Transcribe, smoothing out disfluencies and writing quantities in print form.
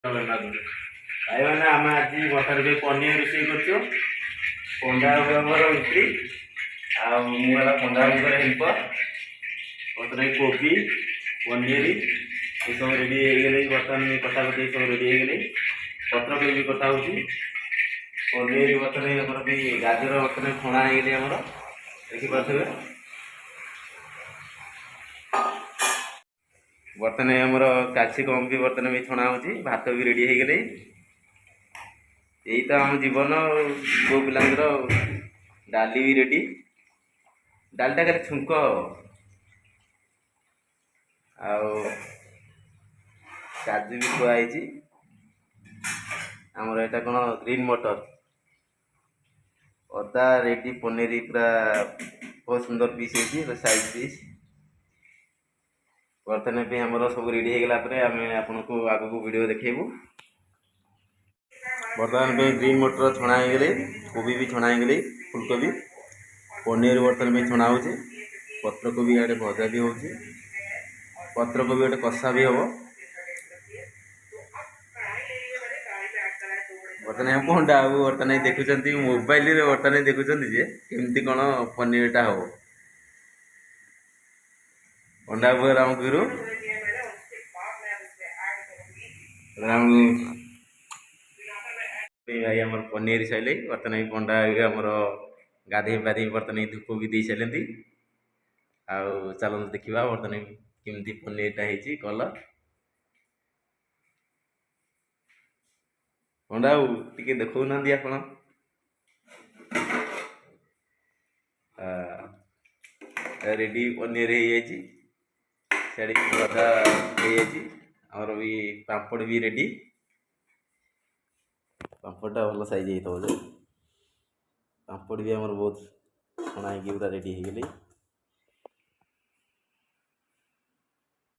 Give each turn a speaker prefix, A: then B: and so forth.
A: ଭାଇମାନେ ଆମେ ଆଜି ବର୍ତ୍ତମାନ ପନିର ରୋଷେଇ କରୁଛୁ। ପଣ୍ଡା ଆମର ରୁଟି ଆଉ ମୁଁ ହେଲା ପଣ୍ଡା ବାବୁଙ୍କର ହେଲ୍ପର। ବର୍ତ୍ତମାନ କୋବି ପନିର ଏସବୁ ରେଡ଼ି ହେଇଗଲେ। ବର୍ତ୍ତମାନ କଟାକଟି ସବୁ ରେଡ଼ି ହେଇଗଲେ। ପତ୍ରକୋବି ବି କଟା ହେଉଛି। ପନିର ବର୍ତ୍ତମାନ ଆମର ବି ଗାଜର ବର୍ତ୍ତମାନ ଛଣା ହେଇଗଲେ ଆମର ଦେଖିପାରୁଥିବେ। ବର୍ତ୍ତମାନ ଆମର କ୍ୟାପ୍ସିକମ୍ ବି ବର୍ତ୍ତମାନ ବି ଛଣା ହେଉଛି। ଭାତ ବି ରେଡ଼ି ହେଇଗଲେ। यही तो आम जीवन गो पिलांर डाली भी रेडी। डालटा खाली छुंक काजू भी खुआई। आमर यहाँ कौन ग्रीन मटर अदा रेडी पनीर पूरा बहुत सुंदर पीस है साइज पीस। बर्तमान पे आमर सब रेडी हो गला आम आपको आग को वीडियो देखू। बर्तमान पे ग्रीन मटर छणा हो गले, कोबी भी छणा हो गले, फुलकोबी पनीर बर्तमान में छणा हो। पत्रकोबी आड़े भजा भी हो, पत्रकोबी गोटे कषा भी हम। बर्तमान पंडा बाबू बर्तमान देखुं मोबाइल बर्तमान देखुं जे केमती कौन पनीरटा हम। पंडा बाबू रामगिरु भाई आम पनीर सारे बर्तमान पंडा आमर गाधे पाधे बर्तमान धूप भी दे सारे। आउ चलते देखा बर्तमान केमती पनीरटा होती कलर। पंडा बाबू टी देखो ना आप रेडी पनीर हो भजा होमर भी पापड़ भी रेडी। पापड़टा भल साइज होता है। पापड़ भी आमर बहुत छणा पूरा रेडी हो गली।